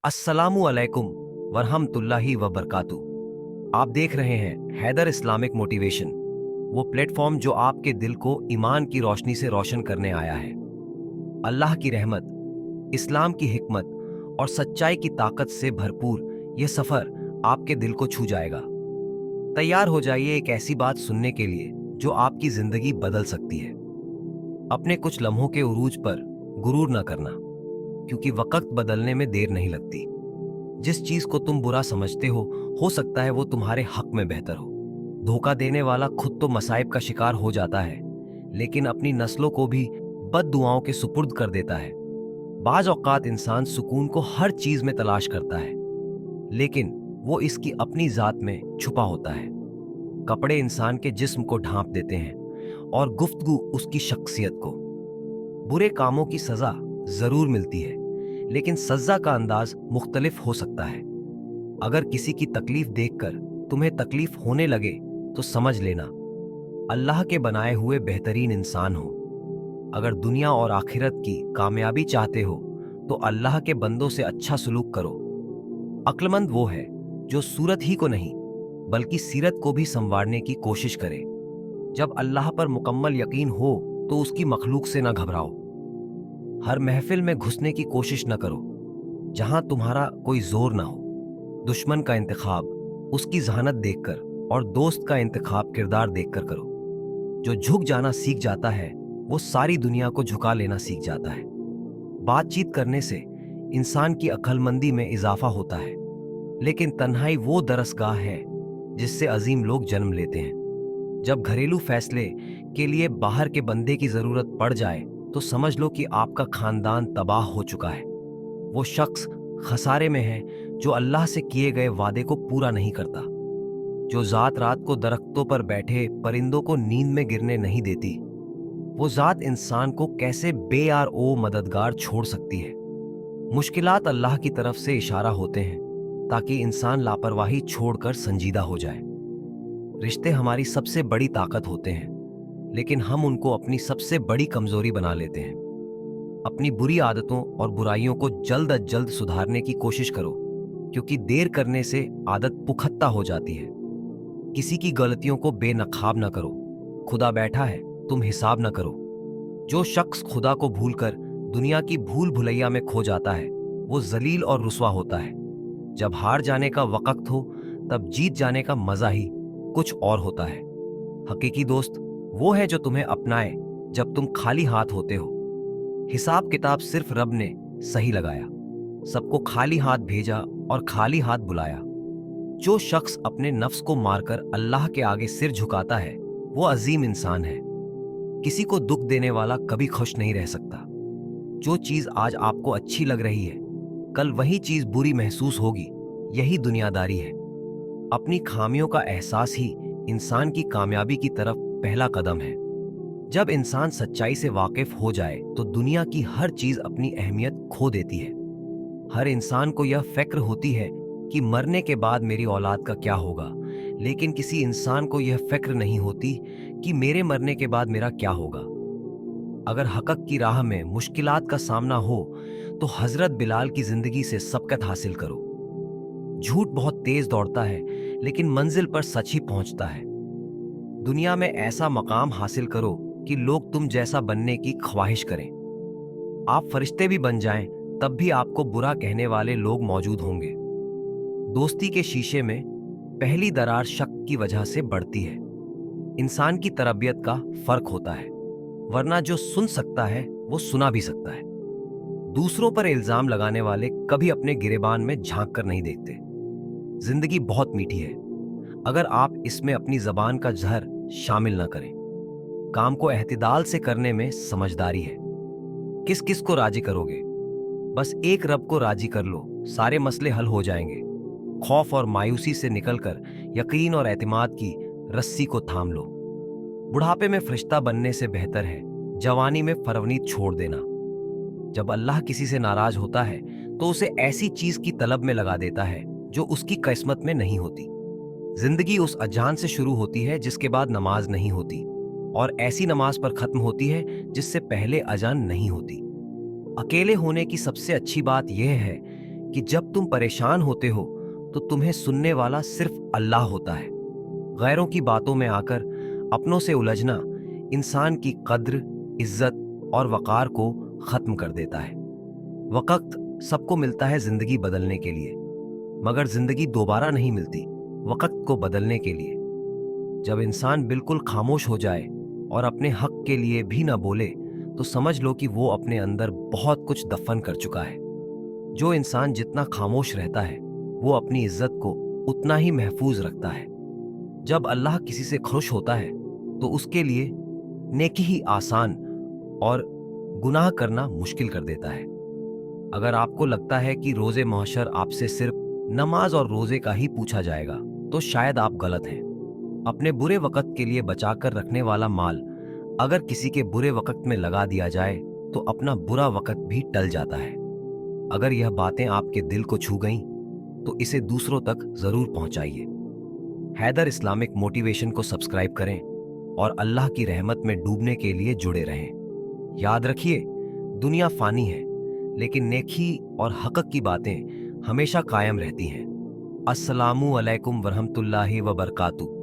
अस्सलामु अलैकुम वरहमतुल्लाहि वबरकातु। आप देख रहे हैं हैदर इस्लामिक मोटिवेशन, वो प्लेटफॉर्म जो आपके दिल को ईमान की रोशनी से रोशन करने आया है। अल्लाह की रहमत, इस्लाम की हिकमत और सच्चाई की ताकत से भरपूर ये सफर आपके दिल को छू जाएगा। तैयार हो जाइए एक ऐसी बात सुनने के लिए जो आपकी जिंदगी बदल सकती है। अपने कुछ लम्हों के उरूज पर गुरूर न करना, क्योंकि वक्त बदलने में देर नहीं लगती। जिस चीज को तुम बुरा समझते हो सकता है वो तुम्हारे हक में बेहतर हो। धोखा देने वाला खुद तो मसाइब का शिकार हो जाता है, लेकिन अपनी नस्लों को भी बद्दुआओं के सुपुर्द कर देता है। बाज औकात इंसान सुकून को हर चीज में तलाश करता है, लेकिन वो इसकी अपनी जात में छुपा होता है। कपड़े इंसान के जिस्म को ढांप देते हैं और गुफ्तगू उसकी शख्सियत को। बुरे कामों की सजा जरूर मिलती है, लेकिन सजा का अंदाज मुख्तलिफ हो सकता है। अगर किसी की तकलीफ देखकर तुम्हें तकलीफ होने लगे तो समझ लेना अल्लाह के बनाए हुए बेहतरीन इंसान हो। अगर दुनिया और आखिरत की कामयाबी चाहते हो तो अल्लाह के बंदों से अच्छा सलूक करो। अक्लमंद वो है जो सूरत ही को नहीं बल्कि सीरत को भी संवारने की कोशिश करे। जब अल्लाह पर मुकम्मल यकीन हो तो उसकी मखलूक से ना घबराओ। हर महफिल में घुसने की कोशिश न करो जहां तुम्हारा कोई जोर ना हो। दुश्मन का इंतखाब उसकी जहानत देखकर और दोस्त का इंतखाब किरदार देखकर करो। जो झुक जाना सीख जाता है वो सारी दुनिया को झुका लेना सीख जाता है। बातचीत करने से इंसान की अक्लमंदी में इजाफा होता है, लेकिन तन्हाई वो दरसगाह है जिससे अजीम लोग जन्म लेते हैं। जब घरेलू फैसले के लिए बाहर के बंदे की जरूरत पड़ जाए तो समझ लो कि आपका खानदान तबाह हो चुका है। वो शख्स खसारे में है जो अल्लाह से किए गए वादे को पूरा नहीं करता, जो जात रात को दरख्तों पर बैठे परिंदों को नींद में गिरने नहीं देती। वो जात इंसान को कैसे बेयार ओ मददगार छोड़ सकती है। मुश्किलात अल्लाह की तरफ से इशारा होते हैं ताकि इंसान लापरवाही छोड़कर संजीदा हो जाए। रिश्ते हमारी सबसे बड़ी ताकत होते हैं, लेकिन हम उनको अपनी सबसे बड़ी कमजोरी बना लेते हैं। अपनी बुरी आदतों और बुराइयों को जल्द अज जल्द सुधारने की कोशिश करो, क्योंकि देर करने से आदत पुख्ता हो जाती है। किसी की गलतियों को बेनकाब न करो। खुदा बैठा है, तुम हिसाब न करो। जो शख्स खुदा को भूलकर दुनिया की भूल भुलैया में खो जाता है वो जलील और रुस्वा होता है। जब हार जाने का वक्त हो तब जीत जाने का मजा ही कुछ और होता है। हकीकी दोस्त वो है जो तुम्हें अपनाए जब तुम खाली हाथ होते हो। हिसाब किताब सिर्फ रब ने सही लगाया, सबको खाली हाथ भेजा और खाली हाथ बुलाया। जो शख्स अपने नफ्स को मारकर अल्लाह के आगे सिर झुकाता है वो अजीम इंसान है। किसी को दुख देने वाला कभी खुश नहीं रह सकता। जो चीज आज आपको अच्छी लग रही है कल वही चीज बुरी महसूस होगी, यही दुनियादारी है। अपनी खामियों का एहसास ही इंसान की कामयाबी की तरफ पहला कदम है। जब इंसान सच्चाई से वाकिफ हो जाए तो दुनिया की हर चीज अपनी अहमियत खो देती है। हर इंसान को यह फिक्र होती है कि मरने के बाद मेरी औलाद का क्या होगा, लेकिन किसी इंसान को यह फिक्र नहीं होती कि मेरे मरने के बाद मेरा क्या होगा। अगर हक़ की राह में मुश्किलात का सामना हो तो हजरत बिलाल की जिंदगी से सबकत हासिल करो। झूठ बहुत तेज दौड़ता है, लेकिन मंजिल पर सच ही पहुंचता है। दुनिया में ऐसा मकाम हासिल करो कि लोग तुम जैसा बनने की ख्वाहिश करें। आप फरिश्ते भी बन जाएं तब भी आपको बुरा कहने वाले लोग मौजूद होंगे। दोस्ती के शीशे में पहली दरार शक की वजह से बढ़ती है। इंसान की तरबियत का फर्क होता है, वरना जो सुन सकता है वो सुना भी सकता है। दूसरों पर इल्जाम लगाने वाले कभी अपने गिरेबान में झांक कर नहीं देखते। जिंदगी बहुत मीठी है, अगर आप इसमें अपनी जबान का जहर शामिल न करें। काम को एहतिदाल से करने में समझदारी है। किस किस को राजी करोगे? बस एक रब को राजी कर लो, सारे मसले हल हो जाएंगे। खौफ और मायूसी से निकलकर यकीन और एतमाद की रस्सी को थाम लो। बुढ़ापे में फरिश्ता बनने से बेहतर है जवानी में फरवनीत छोड़ देना। जब अल्लाह किसी से नाराज होता है तो उसे ऐसी चीज की तलब में लगा देता है जो उसकी किस्मत में नहीं होती। जिंदगी उस अजान से शुरू होती है जिसके बाद नमाज नहीं होती, और ऐसी नमाज पर खत्म होती है जिससे पहले अजान नहीं होती। अकेले होने की सबसे अच्छी बात यह है कि जब तुम परेशान होते हो तो तुम्हें सुनने वाला सिर्फ अल्लाह होता है। गैरों की बातों में आकर अपनों से उलझना इंसान की कद्र, इज्जत और वकार को खत्म कर देता है। वक्त सबको मिलता है जिंदगी बदलने के लिए, मगर जिंदगी दोबारा नहीं मिलती वक्त को बदलने के लिए। जब इंसान बिल्कुल खामोश हो जाए और अपने हक के लिए भी ना बोले तो समझ लो कि वो अपने अंदर बहुत कुछ दफन कर चुका है। जो इंसान जितना खामोश रहता है वो अपनी इज्जत को उतना ही महफूज रखता है। जब अल्लाह किसी से खुश होता है तो उसके लिए नेकी ही आसान और गुनाह करना मुश्किल कर देता है। अगर आपको लगता है कि रोजे महशर आपसे सिर्फ नमाज और रोजे का ही पूछा जाएगा तो शायद आप गलत हैं। अपने बुरे वक्त के लिए बचाकर रखने वाला माल अगर किसी के बुरे वक्त में लगा दिया जाए तो अपना बुरा वक्त भी टल जाता है। अगर यह बातें आपके दिल को छू गईं तो इसे दूसरों तक जरूर पहुंचाइए। हैदर इस्लामिक मोटिवेशन को सब्सक्राइब करें और अल्लाह की रहमत में डूबने के लिए जुड़े रहें। याद रखिए, दुनिया फानी है लेकिन नेकी और हक़ की बातें हमेशा कायम रहती हैं। अस्सलामु अलैकुम वरहमतुल्लाहि व बरकातुहू।